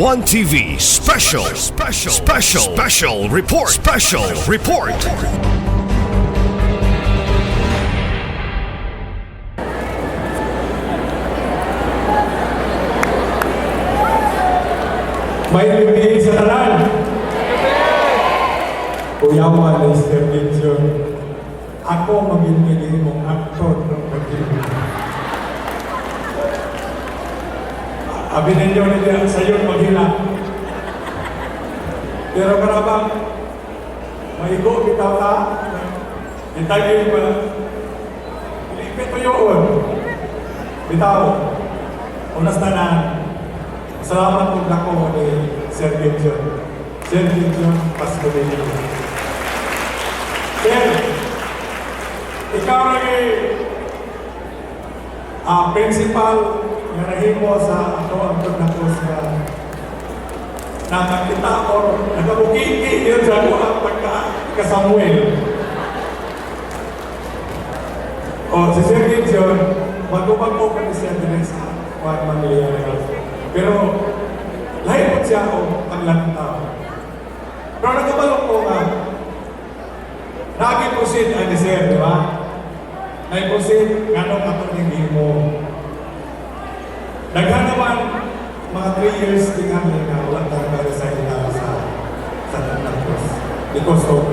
One TV special report. May bibigay sa tanan. Kuyawan na intervention. Ako magiging mong aktor ng pag-ibig. Abi ninyo na sa iyo maghila. Pero karabang maigo bitaw ka. Itagin pa. Ilipit mo yun. Bitaw. Unas tanan. Salamat po na ko ni Sir Gideon. Sir Gideon Pascualino. Sir, ikaw lagi principal nga nahimo sa ako ang pagnato sa nakakita o nagabukiki yun sa ako ang pagka-Samuel. O si Sir Gideon, magubag po ka ni Sir Gideon sa Juan Manglian. Pero, lahat po siya ako paglantaw. Pero nagkabalong ko nga, nag-proceed ang Sir, di ba? Nag-proceed, gano'ng ako hindi mo. Naghanaman, mga 3 years din kami na walang talaga sa ila sa Tanagos. Because of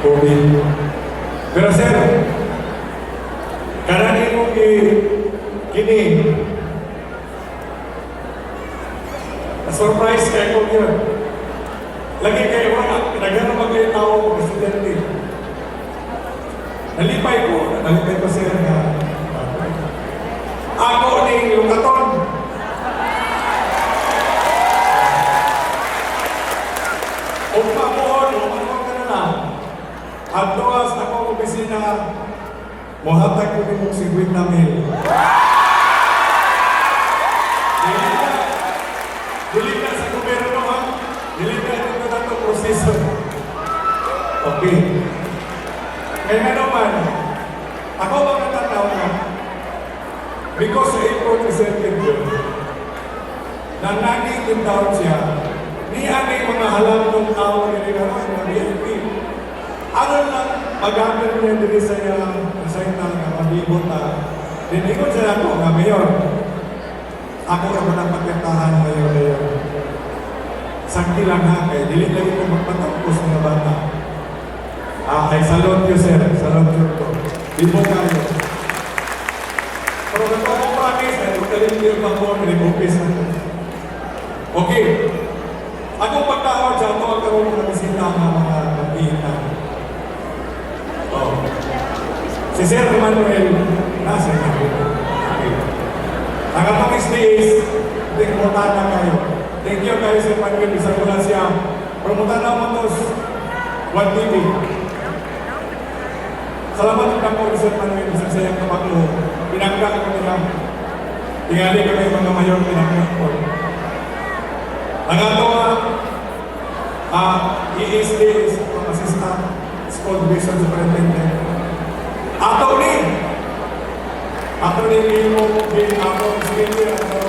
COVID. Pero Sir, karani mo kini, surprise kayo yun. Lagi kayo wala, pinagano mag-ay tao ko presidente. Nalipay ko siya nga. Ako ni Lukaton. Umpapon ka na lang. At tuwas ako opisina, muhatag ko din mong 50 mil. Dili na sa gobyerno ha? Dili na ito na ito proseso. Okay. Kaya naman, ako ba natataw na? Because sa ipon ni Sir Gideon, na naging down siya, ni aning mga halang ng tao ni Rinaraman ng BNP. Ano lang, magamit niya din sa yung nga mabibot na dinikot siya ako nga mayor. Ako na ba ng pagkantahan ngayon. Sakti lang ha, kaya dili lagi ko magpatapos ng bata. Ay salon yun sir, salon yun ko. Di po kayo. Pero nato akong promise, ay magkalim yung mga nilipupis na. Okay. Akong pagtawag siya, ito ang karoon ng bisita ng mga pagkita. Si Sir Manuel, nasa niyo. Ang atong days, tingmutan na kayo. Thank you kayo sa Manuel, isang mula siya. Promutan na mo ito, One TV. Salamat na po Sir Manuel, isang sayang kapaklo. Pinagka ko nila. Tingali kami mga mayor, pinagka ko. Ang ato ESD is Assistant School Division Superintendent. Ato ni mo din ako sige ato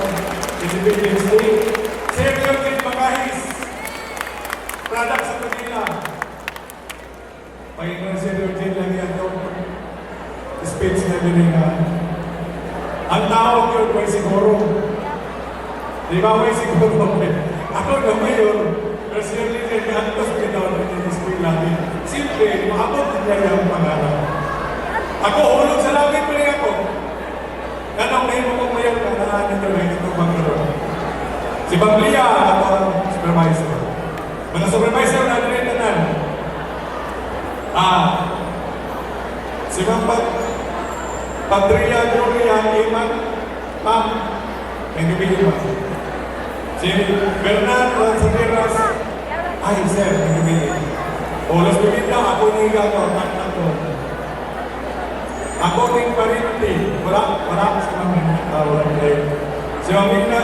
Independence Day. Senior din Makahis. Product sa Manila. Pagkakang senior din lagi ato speech na biningan. Ang tawag yun may siguro. Di ba may siguro? Ako na mayor, pero siya rin ang antos pinawag ng school natin. Simple, maabot din niya yung pangarap. Ako, hulog sa langit pa rin ako. Ganong na yung mga mayor na naanin nyo na itong magkaroon. Si Banglia, ako ang supervisor. Mga supervisor na rin nanan. Si Ma'am Patria Gloria Iman, Ma'am, may nabili ba? Si Bernard Lanzaderas, ay sir, may nabili. Olas bibita, ako ni Gato, ako. Ako din parinti, wala sa mga wala kayo. Si Mamina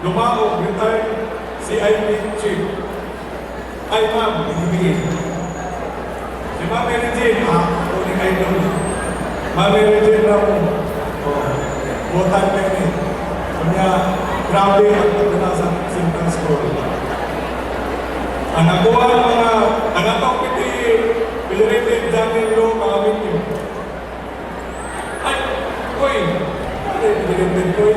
Lumao, retired CIP chief. Ay ma'am, ibigay. Si Ma'am Eugene, ako din idol. Ma'am Eugene na po. Butan kayo ni. Kanya, grabe ang pagdala sa Central School. Ang nakuha ng mga nangatong piti Pilirated Daniel Law kakamit niyo. Ay, koy! Ano yung Pilirated koy?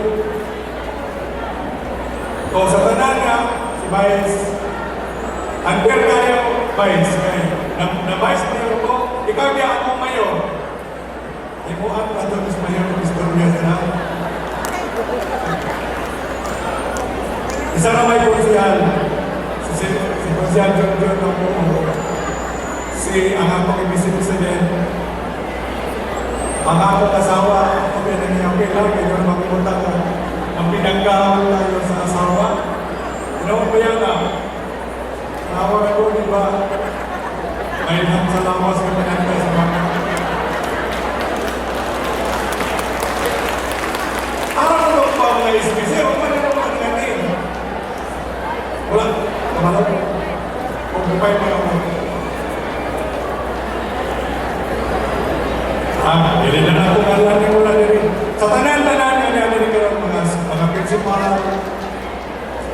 O sa tanan nga, si Vice, under tayo, Vice, na Vice Mayor ko, ikaw niya akong Mayor. Ay mo ang Adonis Mayor ng istorya na. Isa na may konsihal, si Konsihal John John ng Buo, si ang akong ibisip sa din, ang akong asawa, ako yan ang iyapin lang, medyo na makipunta ko, ang pinagkahawin tayo sa asawa. Ano ba yan na? Tawag ko, di ba? May lang sa lawas ka pinagkahawin sa mga. Ano ba mga isbisi? Huwag pa rin naman natin. Wala, kamalap. Kung bupay pa naman. Hindi na ako nalanin mo lang rin. Sa tanan-tanan nga namin nagkaroon mga principal,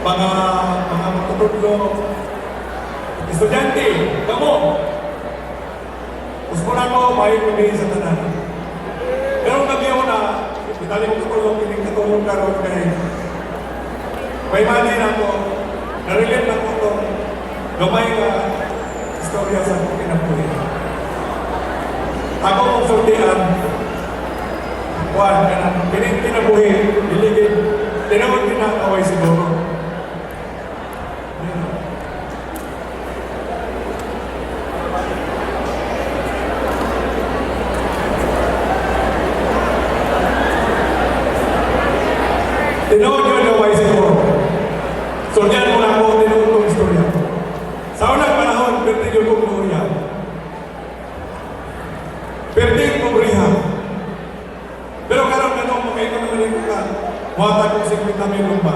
mga matutudlo, estudyante, kamo. Gusto na ko, may pagkain sa tanan. Pero nagyaw na, itali mo katulong, hindi katulong karoon kay may mali na ako, narelate na ko itong gamay na istorya sa kinabuhi. Ako mong sultian, kuwan ka na, kinabuhi, diligid, tinawag kinakaway siguro. Tinawag kinakaway siguro. Sultian mo na ako, tinawag itong istorya. Sa unang panahon, pertigyo kong nuya. Pertig pobriha. Pero karon kanong makaingon naman yung ka, wata kong 50 milyon ba?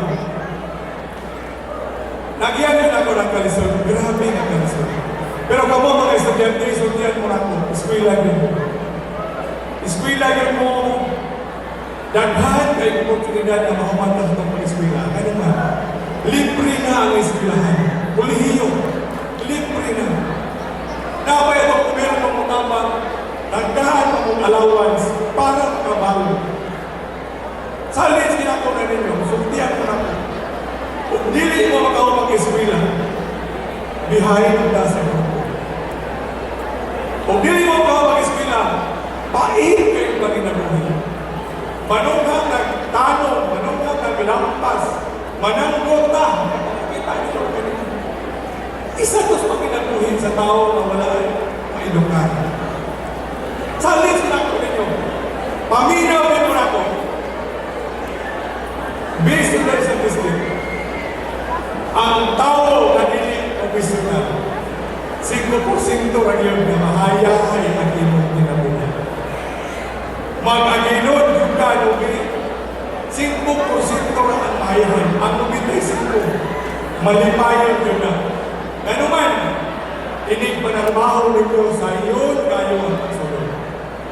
Nagyan yun ako ng kalisod. Grabe ang kalisod. Pero kamo mga estudyante, estudyante mo na ako. Eskwela yun mo. Eskwela yun mo. Daghan kayo oportunidad na mahumantas ng pag-eskwela. Ano nga? Libre na ang eskwelahan. Kulihiyo. Libre na. Napay ako kung meron ng mutabang, nagdahan pa mong allowance para makabago. Sa alis ginako na ninyo, sultihan ko na po. Kung dili mo makahumang eskwela, behind ang dasa mo. Kung dili mo makahumang eskwela, pain kayo pa ginabuhi. Manunghang nagtanong, manunghang naglampas, mananggota. Kita niyo ganito. Isa to sa pagkinabuhin sa tao na wala ay mailukan. Sa alis ginako ninyo, paminaw din mo na ko. Based on this statistic, ang tao na dili opisyonal, 5% ang yun na mahayahay ang imong kinabuhi. Mag-aginod yung kanubi, 5% ang mahayahay. Ang 95, malipayon yun na. Ano man, inig panarbaho ninyo sa iyon kayo ang kasunod.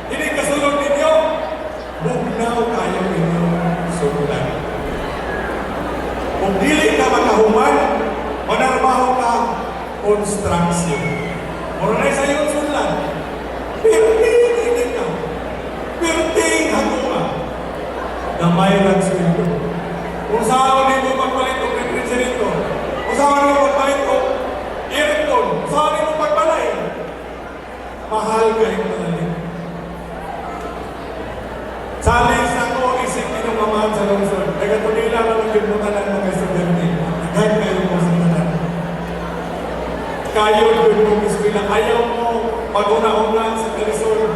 Inig kasunod ninyo, bugnaw kayo inyong sunulan. Kung dili ka makahuman, manarbaho ka, construction. Mura na sa iyong sunulan. Pirting inig ka. Pirting hatunga. Damay lang sweldo. Kung saan mo magpalit o refrigerator, kung saan mo magpalit o aircon, kung saan mo magbalay, mahal kayo malalim. Sa alis ako, isip kinumamahan sa lungsod. Nagatunila na ng kimutan ng mga estudyante. Naghan kayo mo sa tanan. Kayo doon mong eskwela. Ayaw mo mag-una-una sa kalisod.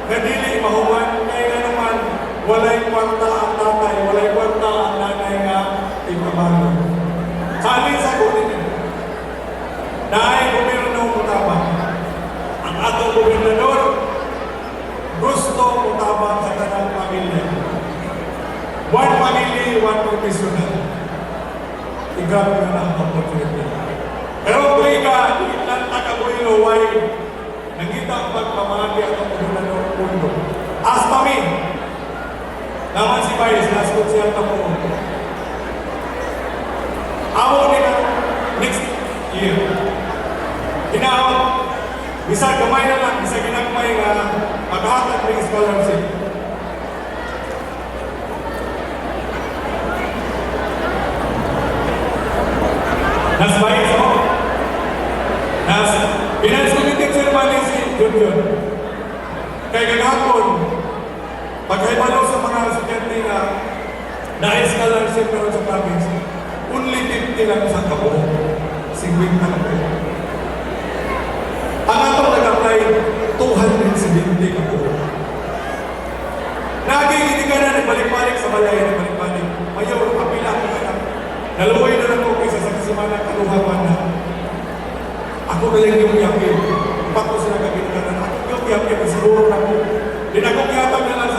Nadili, mahuman, kaya nga naman, walay kwarta ang tatay, walay kwarta ang nanay nga ipamalo. Sa alis ako ninyo. Dahil gobyerno mutabang. Ang atong gobernador, gusto mutabang sa tanang pamilya. One family, one professional. Igrabe na ang opportunity. Pero kung ika, ilan tagabuhin why nangita ang pagpamahagi ang gobernador mundo. As kami, naman si Vice, naskot siya na po. amo nila next year. Hinaot, bisa gamay na lang, bisa ginagmay nga maghatag ng scholarship. Nas baik so? Nas Finance Committee Chairman ni si Junjun. Kaya gagahapon, pagkaibalaw sa mga estudyante na na-scholarship karon sa province, only 50 lang sa kabuo. 50 lang po. Ang atong nag-apply, 270 kabuo. Nagiging ka na nagbalik-balik sa balay, nagbalik-balik. Mayor, kapila ko na lang. Naluoy na lang ko kaysa sa kasimana, kaluhaman na. Ako na lang yung yapin. Ba't ko sila kaginitan? Ako yung yapin, siguro na ko. Dinakong-yatang na lang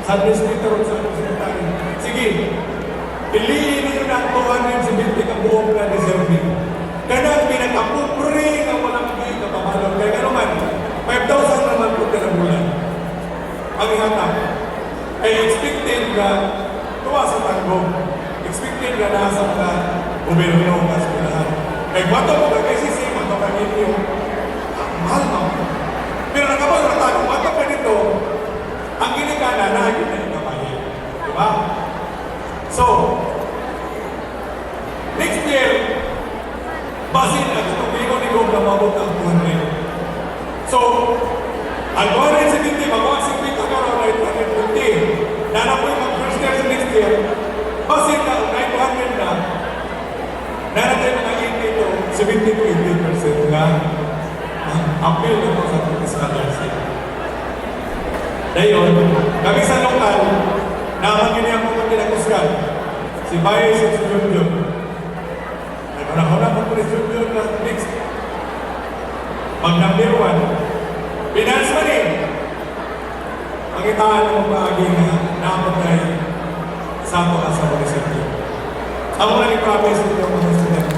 sa administrator o sa sekretary. Sige, piliin niyo na 270 ka buong na deserving. Ganang pinag-apupre ng walang hindi ka pamalong. Kaya gano'n man, 5,000 naman po ka na bulan. Ang ihatag ay expected na tuwa sa tanggong. Expected na nasa mga gobyerno ng eskwelahan. Kaya bato mo ka kay Sisi, bato ka ninyo. Mahal mo. Pero nakapag natag, bato ka nito, ang ginikana na hagin na ikabayan. Diba? So, next year, basin na itong bigo ni Gong na mabot ang 200. So, ang 270, magawa 50 karoon na 220. Nanapoy mag first year sa next year, basin na ang 900 na, nanatay mga 80 to 70 to 80% nga appeal na po sa scholarship. Dayon, kami sa lokal, naman ganyan po kami nakusgan, si Baez at si Junjun. Nagpanahon na po si Junjun na next. Mag-number 1, finance money. Pangitaan ng paagi na napagay sa mga sa munisipyo. Ako na ni-promise nito mga student.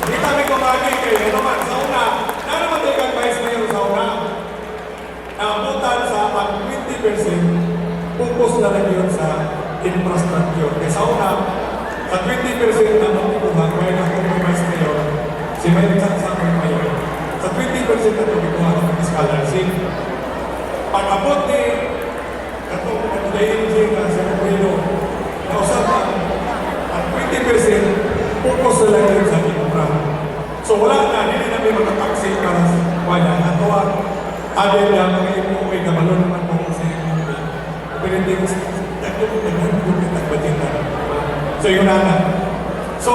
Hindi kami kumagi kayo naman sa una. Na naman tayo kang vice mayor sa una. Naabutan sa 20%, focus na lang yun sa infrastructure. Kaya sa una, sa 20% na matikuhan, kaya na kung vice mayor, si Mayor sa mayor. Sa 20% na tumikuhan ng scholarship. Pag-abot ni katong DNG na sa Pedro, nausapan ang 20% focus na lang yun sa infra. So wala na, hindi na may magkataksi para sa kanya. Atawa, adil na mga imuwi na malo naman po sa imuwi. Pero hindi ko nagbajitan. So yun na. So,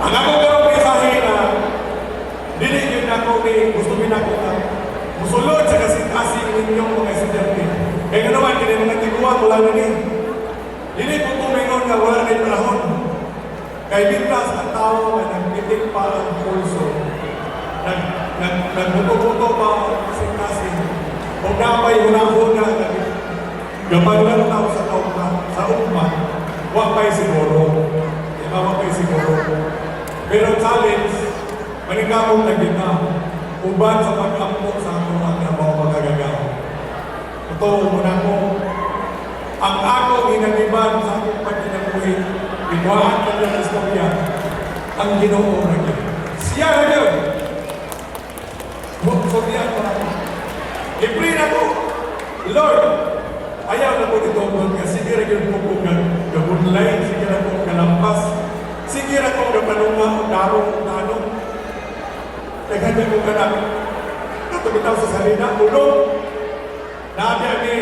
ang ako karong mensahe na dili yun ako ni gusto min ako na musulod sa kasing-kasing ninyong mga estudyante. Kaya naman, kaya mga tiguan, wala na din. Dili po kumingon nga wala na yung panahon. Kaya biglas ang tao na nagpitik pa ang pulso. Nagbuto-buto pa ang kasing-kasing. Kung napay hunahuna, gabag lang tao sa ugma, wakay siguro. Diba, wakay siguro. Pero challenge, manigamong na kita. Uban sa pag-ampo sa akong mga trabaho magagagawa. Ito muna ko, ang ako ginaniban sa akong pagkinabuhi, iguaan ka ng istorya, ang Ginoo na yun. Siya na yun! Sordiyan ko na ko. I-pray na ko, Lord, ayaw na ko dito mga sige na yun po kong gabunlay, sige na kong galampas, sige na kong gapanunga, darong, tanong, naganda ko ka namin. Natumitaw sa salina, ulong. Nabi ni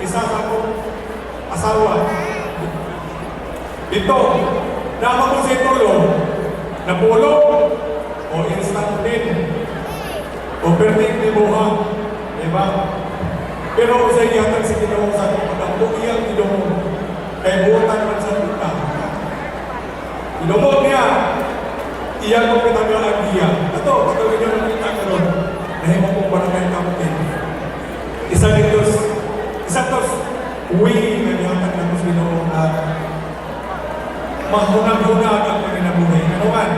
isa sa akong asawa. Dito, naman ko si Tulo, napulong, o instant din, o perting ni Buha, diba? Pero sa iyatag si Ginoo sa akong pagkakbo, iyang Ginoo, kay buotan man sa luta. Ginoo niya, iyang kong pinagalaan niya. Ito, pagkawin niyo ng pinagalan, dahil mo kong barangay kapatid. Isa tos, uwi na niyatag na kong Ginoo na mahunang-hunag ang panginabuhay. Ano man?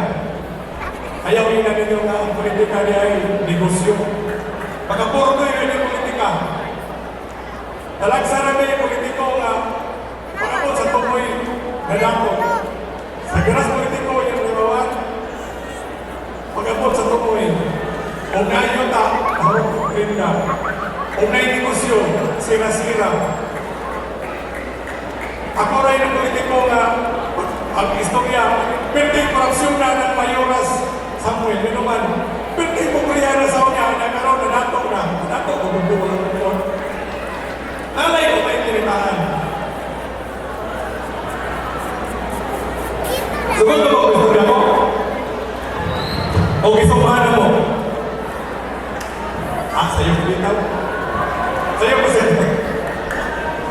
Ayaw na ninyo nga ang politika niya ay negosyo. Pagkaporto yun yung politika. Talagsaran na yung politiko nga pagkakot sa tumoy Nadako. Sa ganas politiko yung nagawa, pag-abot sa tukoy, kung naayon ta, ako rin ka. Kung nainegosyo, sira-sira. Ako rin ang politiko nga, ang istorya, pwede korupsyon na ng Mayoras Samuel, yun naman, pwede mo kuliara sa unya, nagkaroon na nato ko magbubulang ko. Alay ko may tinitaan. Sugod na mo, istorya mo? O gisumbahan mo? Sa'yo ko bitaw? Sa'yo ko, sir.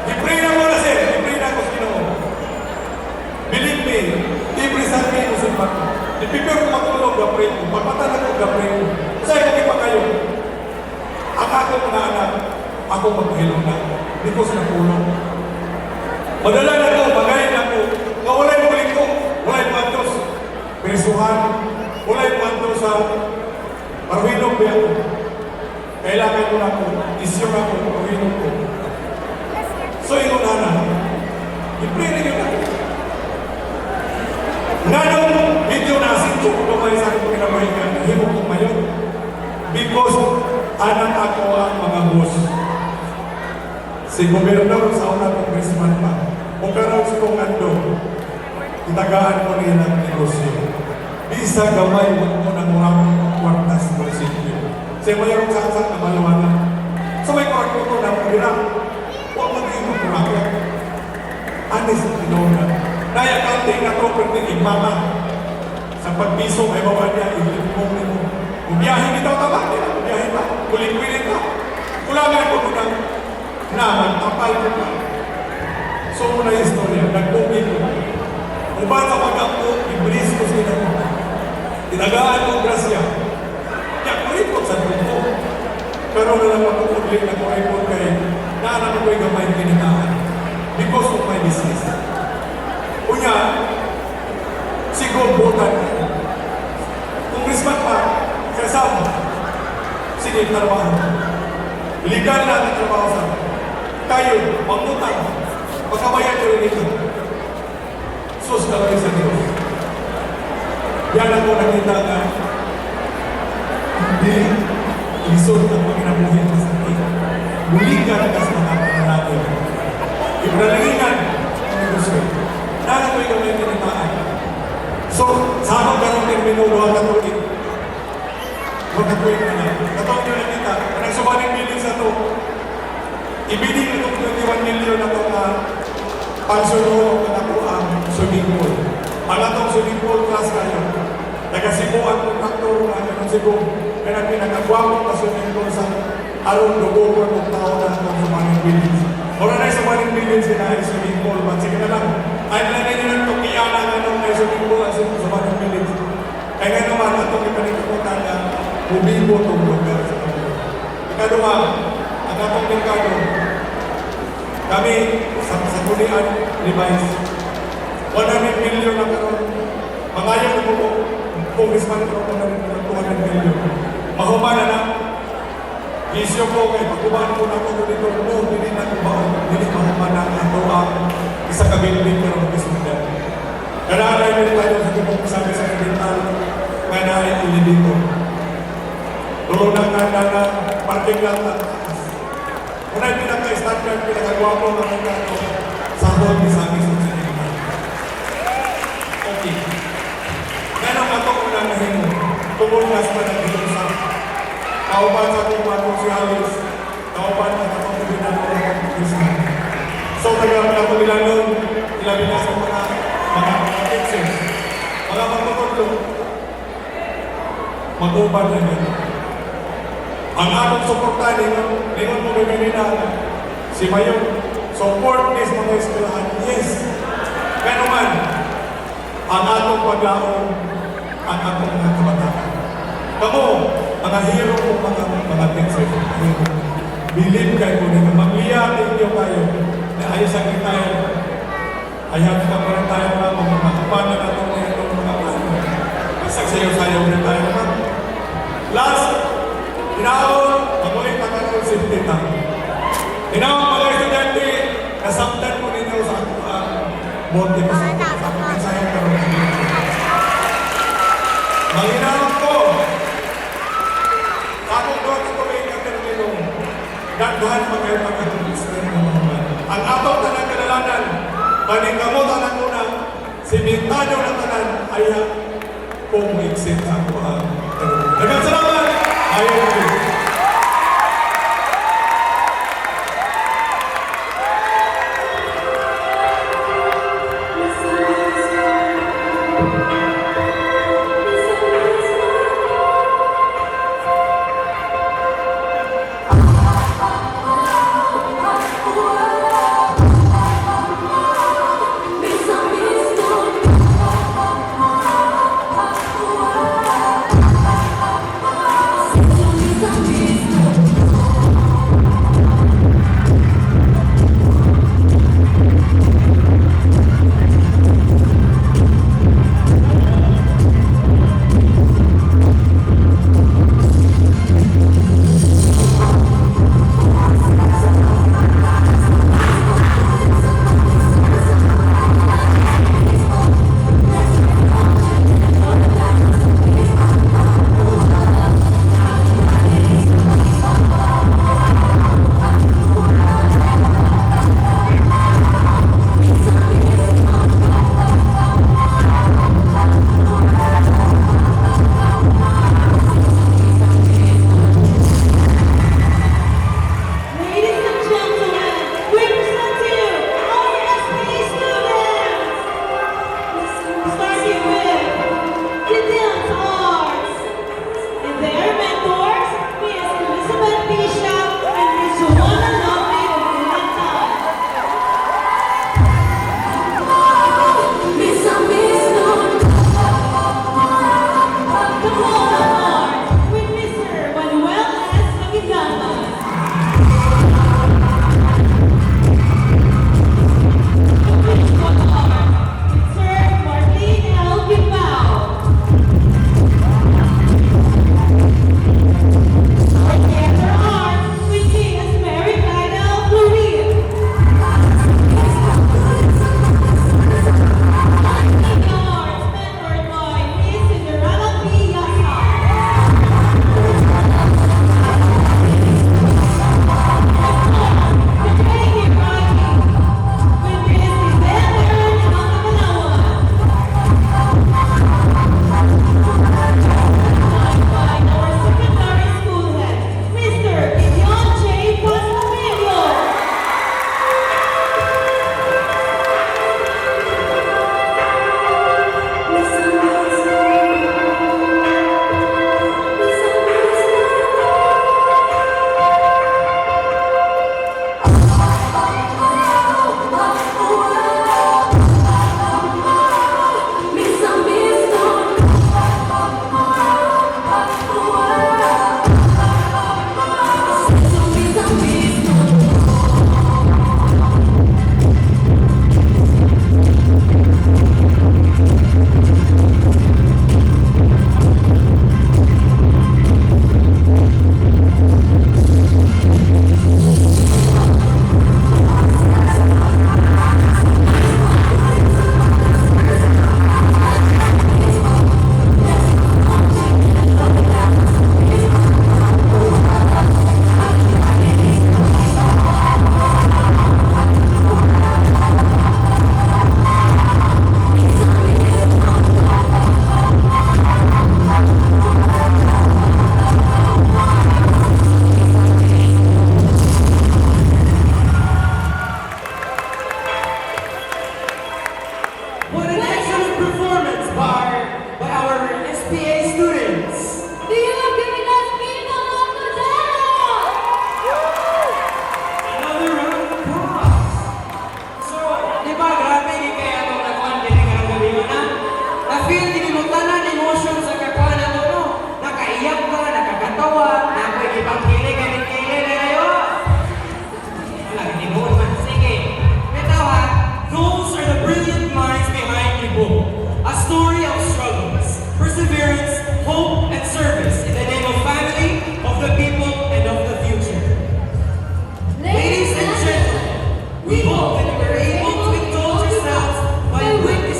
I-pray na mo na, sir. I-pray na ako sa Ginoo. Believe me, libre sa akin ko sa impact. I-prepare ko matulog, gapray ko. Magpatan ako, gapray ko. Sa'yo ko pa kayo. Ang ako mga anak, ako maghilong na. Hindi ko sila tulong. Madala na ko, magayin ako. Nga wala'y muling ko. Wala'y mantos. Presuhan. Wala'y mantos sa Marwinong biya ko. Kailangan ko na ako, isyong ako, Marwinong ko. So, yung na, i-pray na yun ako. Nga nung video na asin ko, kumay sa akin ko kinabahigan, himok ko ngayon. Because, anak ako ang mga boss. Si Gobernador sa una congressman pa. Kung karoon si kong ando, itagaan ko rin ang negosyo. Bisa gamay mo ng urang kwartas sa munisipyo. Sa mayroong saksak na maluwanan. So may korek ko na pagirang. Huwag mag-inom kurakya. Anis ang tinona. Daya kante na to pertingin mama. Sa pagpiso ay bawa niya, ilipong nito. Kung biyahin ito, tama. Kung biyahin pa, kulit-kulit ka. Kulangan ko kung naman, tapal ko pa. So muna yung istorya, nagpugin ko. Kung ba sa pag-ampo, ibris ko sila mo. Tinagaan ko grasya. Kaya kuripot sa truko. Pero nalang mapupudlik na kuripot kay naanan ko yung gamay kinitaan. Because of my business. Kunya, siguro butan. Kung risman pa, kasama. Sige, trabaho. Legal na ang trabaho sa akin. Tayo, pangutang. Pagkabayan ko rin ito. Sus na rin sa Diyos. Yan ako nakita na hindi lisod ang pagkinabuhin sa sakit. Buligan ka sa mga pananatin. Ibralingan ang gusto. Nana ko yung may tinitaan. So, sa akong ganong termino, luha katulit. Luha katulit na na. Katawag nyo nakita. Kanang subaning bilin sa to. Ibidig na itong 21 million na itong pansuno na po ang swimming pool. Malatong swimming pool class kayo. Nagasibuan kong aktor na ng Cebu. Kaya pinagagwapong na swimming pool sa arong lugo ng tao na itong sumaning bilins. Wala na yung sumaning bilins sila ay swimming pool. But sige na lang. Ay nalagay nyo ng tukiyan na nung ay swimming pool ang sumaning bilins. Kaya nga naman itong ipanikaputan na bumibo itong lugar sa kanila. Ikaduha, ang atong merkado, kami sa kulian, revise. 100 million na karoon. Mangayon na po, congressman ko na rin ng 200 million. Mahuma na na. Isyo ko kay pagkubahan ko na ko dito, no, hindi na kubahan. Hindi mahuma na ito ang isa kabilin pero magkasundan. Karaalay rin tayo sa kung sabi sa kabital, kaya na ay ili dito. Doon ang kanda na parking lang na kung ay pinaka-standard, pinaka-guwapo ng merkado sa hall ni Sami sa Sinigma. Okay. Ngayon ang ato ko na nahimo, tumulgas pa ng dito sa kauban sa ating mga sosialis, kauban sa atong kabinan ko ng Christmas. So, taga-mga kabilanon, ilabi na sa mga fixers, mga magpapaglo, mag-uban na yun. Ang atong suporta ningon mo ganina si Mayong support is mga eskwelahan. Yes. Kaya naman, ang atong paglaon, ang atong mga kabataan. Kamu, mga hero ko, mga teachers, believe kayo po nito. Magliya ninyo kayo na ayos ang tayo. Ayaw pa pa rin tayo mga kapanan natin na itong mga plano. Masagsayaw-sayaw rin tayo naman. Last, Inaon, mamulit na karoon si Tita. Inaon, mga estudyante, nasaktan mo ninyo sa bote ko sa mensahe ko. Manginawag ko. Ako ko at ito ay katermino. Daghan magkaipagatubis na naman. Ang atong tanang kalalanan, paningkamutan ang unang, simentado na tanan, ay kung exit ako ang termino. Dagang salamat! Ayaw ko. We hope that you were able to indulge yourselves by witnessing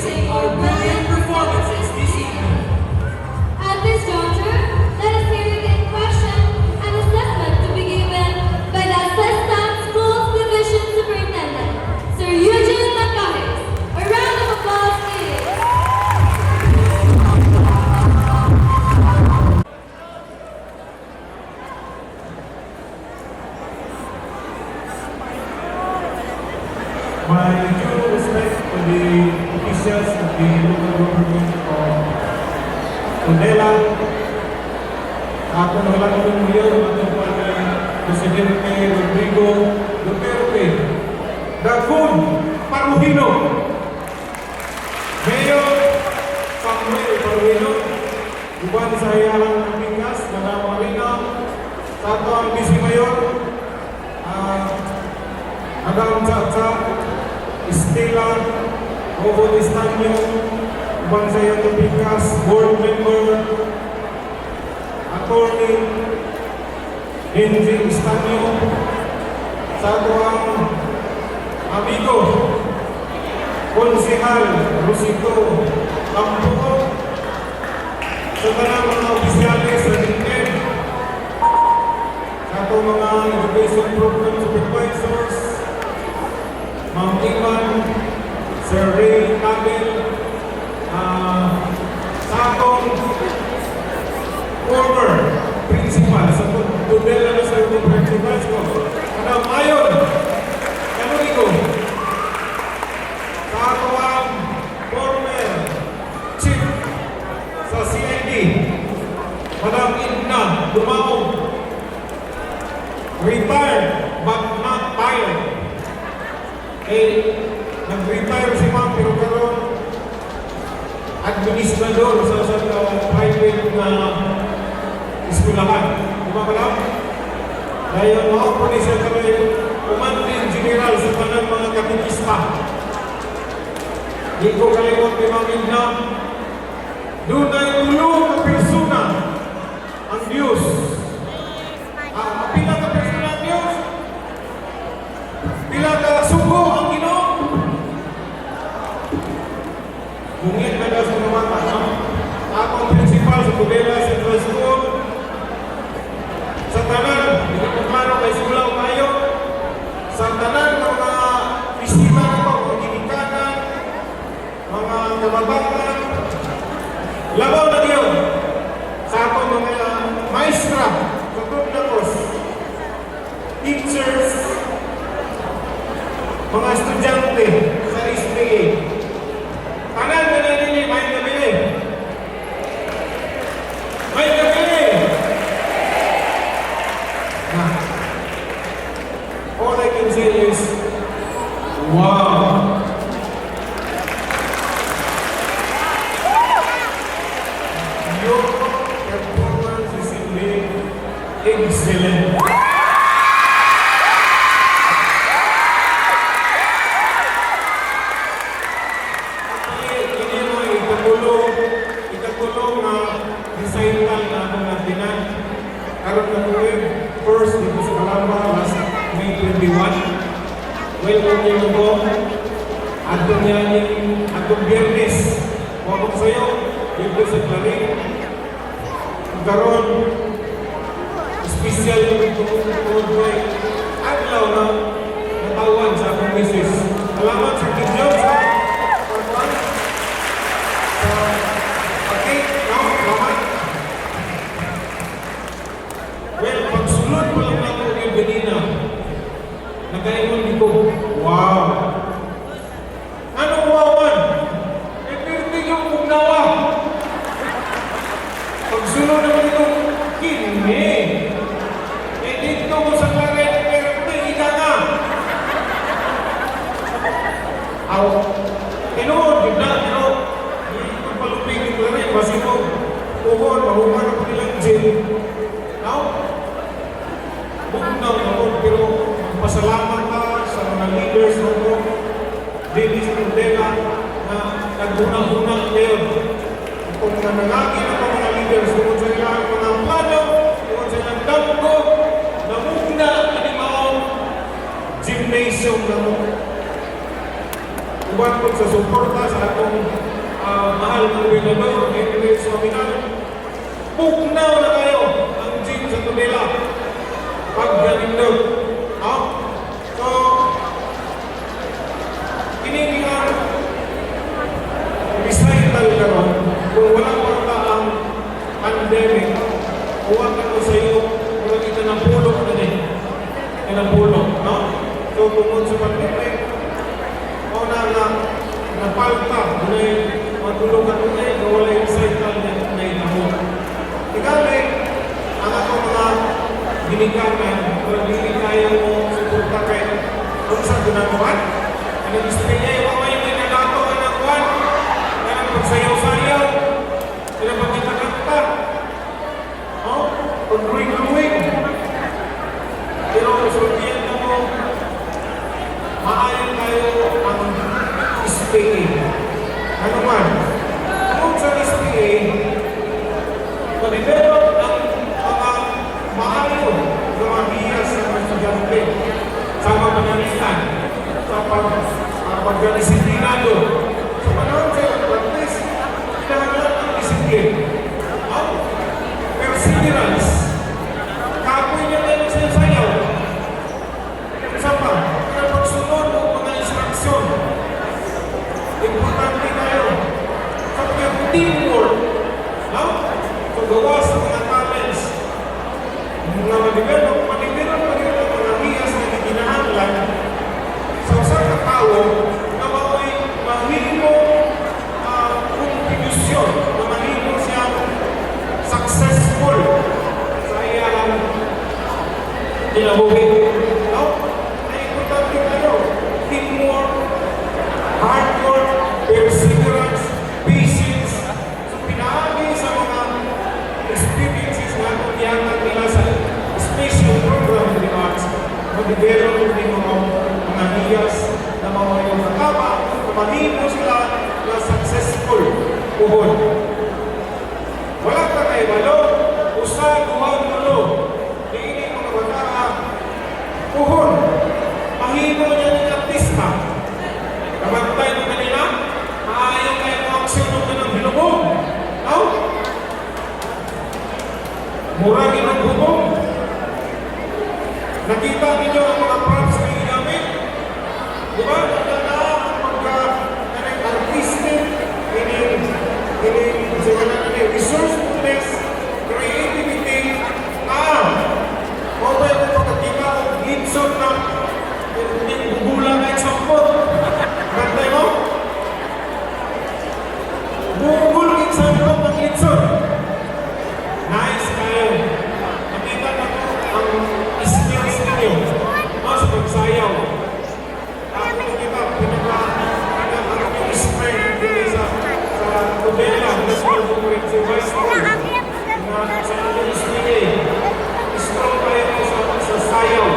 local government of Candela. Ako na lang ng mayor, ating Presidente Rodrigo Duterte. Dagun Paruhino. Mayor Samuel Paruhino. Uban sa Hayalang Kapingas, Madam Marina. Sato ang Vice Mayor. Madam Chacha. Estela Robo Estanyo. Uban sa Hayalang Kapingas. Board Member. Attorney Benji Estanyo. Sato ang amigo Konsehal Rosito Tampuko. Sa tanang mga opisyalis sa DINEP, sa itong mga education program supervisors, Ma'am Iman, Sir Ray Tabel, sa itong former principal, sa Tudela na sa itong principals ko, Madam Ayon, Canonico, sa itong former chief sa CID, Madam Edna Dumao, retired but not fired. Nag-retire si Ma'am pero karon administrador sa private na eskulahan. Di ba Madam? Dahil mga po ni siya kami Commanding General sa tanang mga katikista. Di ko kalimot ni Ma'am Edna. Doon ay tulong na persona ang Diyos. Pila ka persona ang Diyos? Pila ka sugo ang Ginoo? Bungit na daw sa mga mata, no? Akong principal sa Tudela Central School. Sa tanan, hindi ko klaro kay Sulaw kayo. Sa tanan ng mga bisita ko, mga ginikanan, mga kababatan, labaw na diyo sa atong mga maestra, katrudakos, teachers, mga estudyante sa SPA. Tanan na nilili, may nabili. May nabili! All I can say is, wow! Your performance is indeed excellent. Actually, hindi mo ikatulong na recital na akong natinan. Karoon na po first dito sa Calamba last May 21. Welcome niyo po. Ato niya yung atong Biyernes. Welcome sa'yo. Dito sa Clarín. Karon special yung tungkol kay adlaw na natawan sa akong misis. Salamat sa kidyo sa pagkakas. Sa pagkik, no? Salamat. Well, pagsulod pa lang natin yung Benina. Nagkaimon dito. Wow! Anong wawan? Ipirtig yung pugnawa. Pagsunod naman itong kini. Dito mo sa Claret, pero ito na. Aw, tinuod, di na, pero yung palupig yung Claret, basi mo, tuhon, mahuman ako nilang gym. Now, bugnaw na po, pero pasalamat ka sa mga leaders na po, Dennis Tudela, na naguna-una ngayon. Kung nanangagi na po mga leaders, kung sa ilang mga plano, kung sa ilang damgo, namugna animaw gymnasium na mo. Uban po sa suporta sa atong mahal ng gobernador, Henry Suaminal, pugnaw na kayo ang gym sa Tudela. Paggalindog. So, kiningihan recital karon kung walang wala ang pandemic, huwag ako sa iyo, huwag ito ng pulok na din. Pulok, no? So, tungkol sa pandemic, o na napalta, may mga magulong ka nun eh, wala yung cycle na inamo. Ikali, ang ako mga binikanan, kung hindi kaya mo suporta kayo kung saan ginagawa. Ano gusto niya, yung mga yung inalato ka ng kuwan, kaya pagsayaw-sayaw, sila pagkakakanta, pag-ruing-ruing. Pero sultiyan na mo, maayon tayo ang SPA. Ano man, kung sa SPA, pag-develop ang mga maayon na mga hiyas sa mga estudyante sa mga panalitan, sa pagdisiplinado. Sa panahon sa practice, kailangan ang disiplin. Perseverance. Kapoy niya tayo sinasayaw. Isa pa, kaya pagsunod ng mga instruksyon. Importante tayo. Sa teamwork, paggawa sa mga talents, mga mag-develop pa rin ang mga hiyas na ginahanglan sa usang katao na mahimo kontribusyon, na mahimo siyang successful sa iyang kinabuhi. Ay importante tayo. Teamwork, hard work, perseverance, patience. So pinaagi sa mga experiences na tiyangan nila sa special program of the arts, mag-develop din mga hiyas na mga yung nakaba, na mahimo sila na successful puhon. Wala ka kay walo, usa, duha, tulo. Diini mga bata, puhon. Mahimo niya ng artista. Kamantay mo kanina, maayaw kayo ng aksyon ng binubog. Muragin ang bubong. Nakita ninyo ang mga props na ginamit? Di ba? Nakita ang pagka-artistic, resourcefulness, creativity, o ba yung pagkakita ang Gibson na yung bubula na eksampot? Kantay mo? Bubul eksampot ng Gibson. Nice kayo. Nakita na ko ang skills ninyo. Sa pagsayaw. Nakita, pinaka yung strength din sa Kubela, National Comprehensive High School. Na sa inyong SPA. Strong kayo sa sayaw.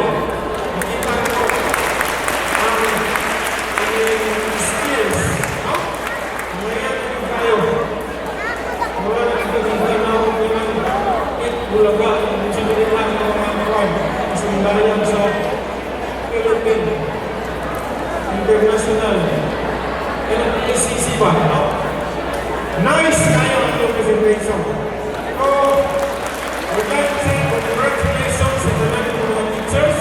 Nakita ko ang skills. Ngayon kayo. Wala na ito bulaga ang sinilihan ng mga kawan sa wilayah sa Philippine International NPCC ba? Nice kayo ang iyong presentation. So, we'd like to say congratulations sa tanan ng mga teachers.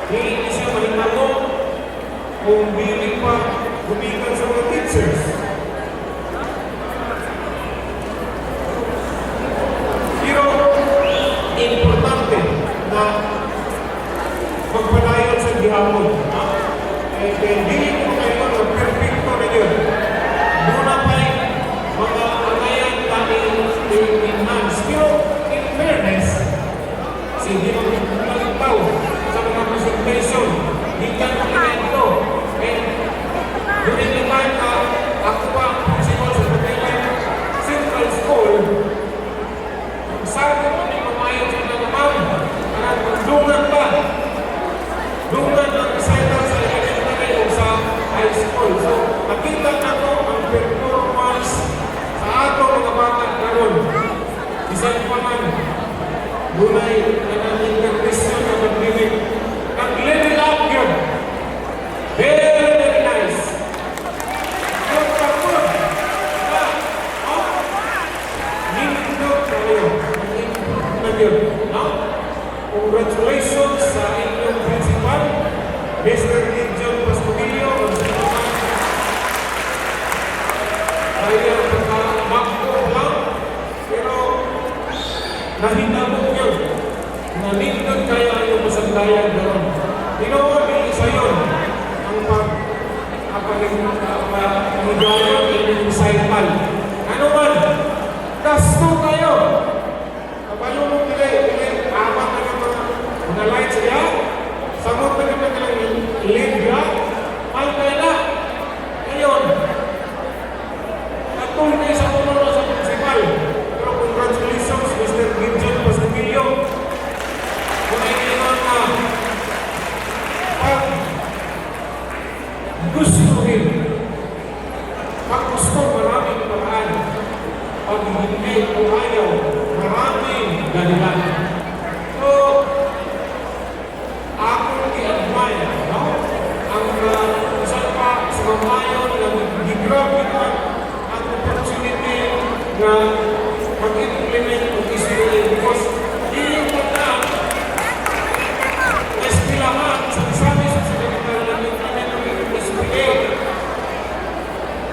Hindi siya malinago kung biling pa gumigan sa mga teachers. Importante na magpadayon sa gihapon. Hindi ko kayo na perfecto na yun. Muna pa'y mga angayan namin enhance. Pero in fairness, hindi magpapalitaw sa mga presentation. Hindi ka ito. Doon naman ako pa ang principal sa Pagkailan Central School. Sabi mo ni mamayon sa nanaman, dungan ba? Dungan ang recital sa elementary o sa high school. So, nakita na ko ang performance sa ato mga bata karon. Isang paman, dunay nananong ng Christian na magbibig. Nag-level up yun. Very, very nice. Yung kapag, nindot kayo. Congratulations sa inyong principal, Mr. John Pascubilio. Kaya pagka-makbo lang, pero nahinabok yun. Nalindot kaya yung masaglayan doon. Tinood, isa yun ang Panigayo, insightful. Ano man, gasto kayo. Kabalunong nila, apat na mga lights niya, samot na kita nilang lead niya, malkay na. Ngayon, natuloy kayo sa puno sa principal. Pero congratulations, Mr. Gibson Pascamillo. Kung ay gano'n na, pag gustuhin, pag gusto, maraming paraan. Pag hindi o ayaw, maraming dahilan. So, ako i-admire, no? Ang isang pa sa mamayon na mag-grabe ka ang opportunity na mag-implement ng SPA because hindi mo na espilahan sa sabi sa secretary na mag-implement ng SPA.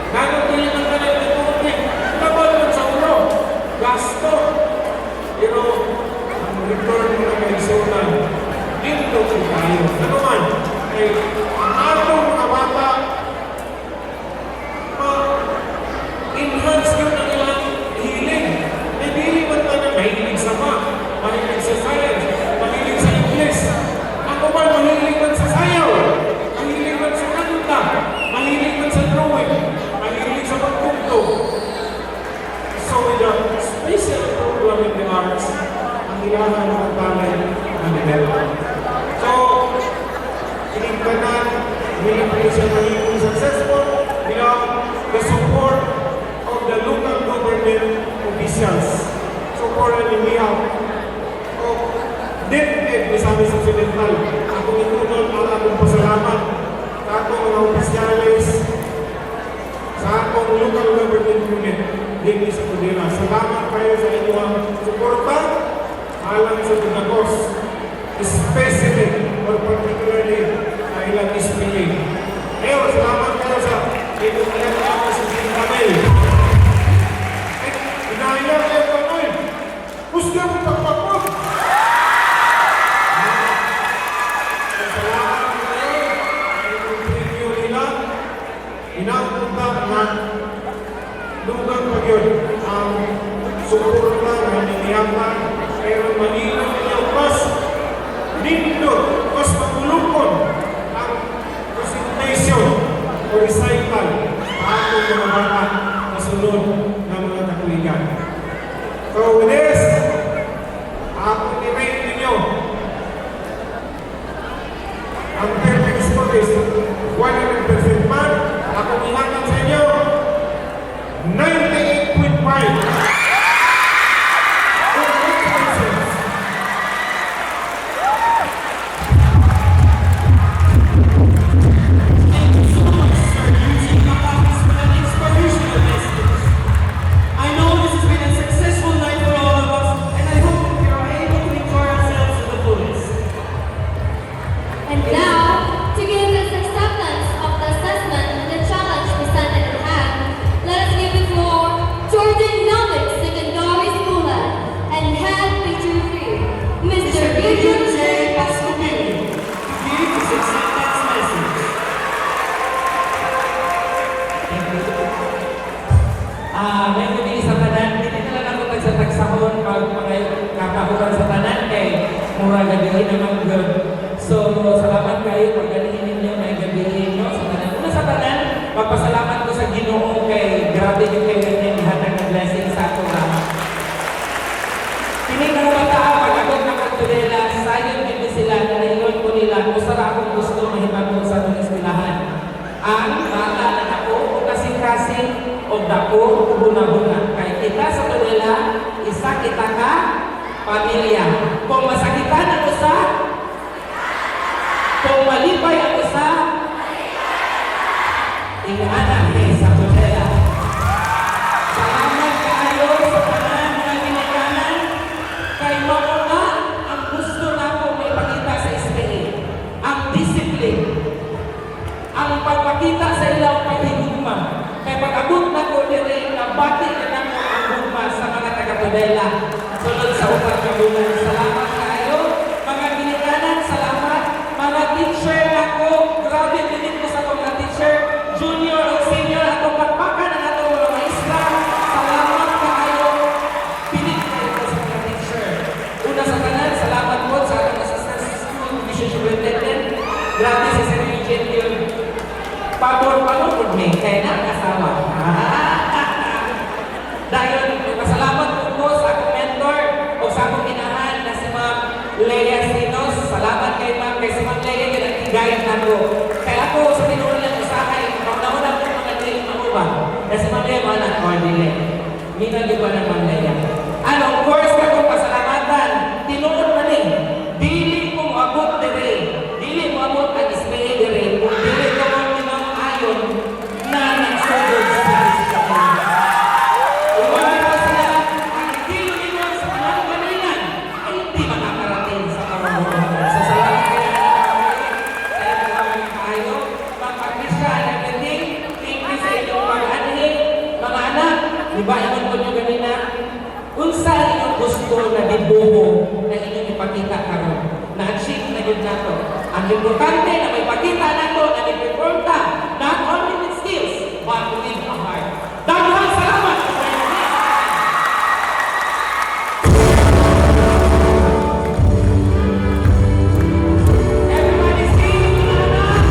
Ganun din ang kanil na tubig. Labal mo sa ulo. Gasto. Pero, ang return mo na kaisonan, dito po tayo. Ano man, ay ang atong mga bata, ma-enhance yun ang ilang hiling. May hiling man tayo na mahilig sa math, mahilig sa science, mahilig sa English. Ako man, mahilig man sa sayaw, mahilig man sa kanta, mahilig man sa drawing, mahilig sa pagkukto. So with the special program in the arts, ang ilangan ng talent na develop. So, pinigbanan, bilang siya magiging successful, bilang the support of the local government officials. Support and we have of DepEd, Misamis Occidental. Akong itunol ang akong pasalamat sa akong mga opisyalis, sa akong local government unit din sa Codera. Salamat kayo sa inyong suporta alang sa Budagos, especially or particularly sa ilang SPA. Ngayon, salamat kayo sa inyong ilang sa Sintamel. Inaya kayo kanoy. Gusto mo pagpapag. Salamat kayo sa inyong preview nila. Inapunta na lugang pag yun ang suporta na niniyapan pero malino niya mas nindot, mas magulungkon ang presentation o recital sa ating mga bata na sunod ng mga katuligan. So with this, akong i-rate ninyo ang perfect score is 100% man. Akong ingatan sa inyo 98.5. And now, to give this acceptance of the assessment and the challenge presented in hand, let us give the floor to our dynamic secondary school and head picture 3, Mr. Gideon J. Pascamillo, to give his acceptance message. May hindi sa tanan, hindi na lang ako nagsasaksahon pag mga kakahuran sa tanan kay mura gabihin naman good. So, salamat kayo pag gabihin ninyo may gabihin nyo sa tanan. Una sa tanan, magpasalamat ko sa Ginoo kay grabe yung kayo ganyan ihatag ng blessing sa ato na. Pinig na mataa, pag-agod na Codera, sayon din sila na naiyon ko nila kung saan akong gusto mahibagong sa itong estilahan. Ang bata na ako, o kasing-kasing, o dako, o buna-buna. Kaya kita sa Codera, isa kita ka, pamilya. Kung masakitan ang usa, kung malipay ang usa, ingana sa Codera. Salamat kayo sa tanan mga ginikanan, kay mauna ang gusto na ako may pakita sa SPA. Ang discipline, ang pagpakita sa ilang paghigugma. Kay pag-abot na ko dire, nabati na nako ang gugma sa mga taga-Codera. Sunod sa upang kabulan. Salamat kayo. Mga ginikanan, salamat. Mga teacher na ko, grabe din ko sa mga teacher. Dahil pasalamat ko sa akong mentor o sa akong inahan na si Ma'am Lea Sinos. Salamat kay Ma'am, kay si Ma'am Lea yung nag-guide na ko. Kaya ako sa pinulang usahay, mauna-una ko mga dili ba? Kasi si Ma'am Lea mga nag-coordinate. Ginagawa ng Ma'am Lea. Ano, of course, akong pasalamatan. Tinuod man eh. Dili mo abot dire. Dili mo abot ang ismay dire. Dili ko mo ayon na nagsugod sa discipline. Iwan ko sila, ang kilo nito sa mga kanilan ay hindi makakarating sa kawamuhan. Sa salamat kaya kaya kami kayo, Ma'am Patricia and everything, thank you sa inyong pag-anhin. Mga anak, diba iwan ko nyo ganina, kung saan inyong gusto na dibuho na inyong ipakita karon, na-achieve na yun nato. Ang importante na may pakita nato na i-perform ka, not only with skills, but with a heart. Daghang salamat! Everybody sing, mga anak!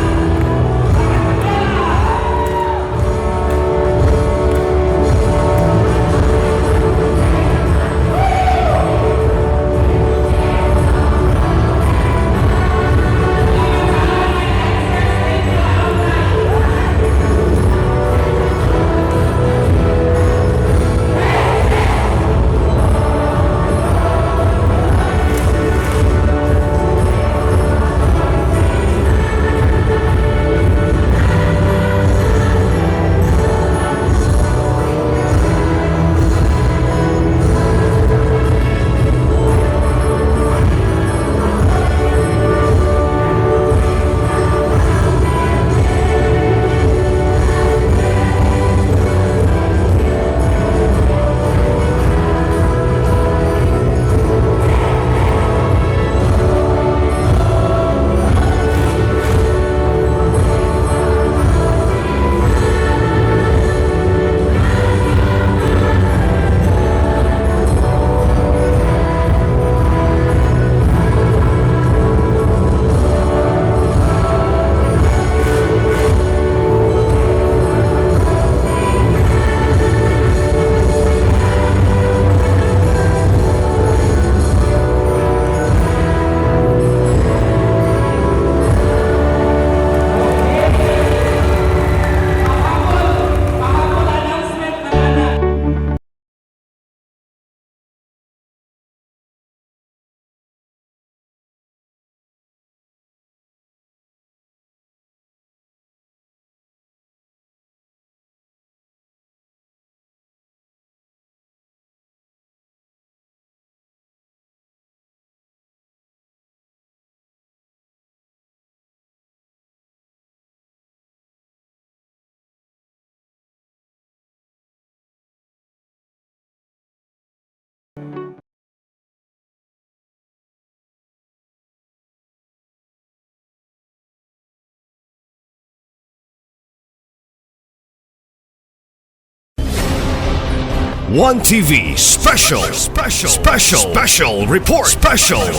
One TV special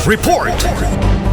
report.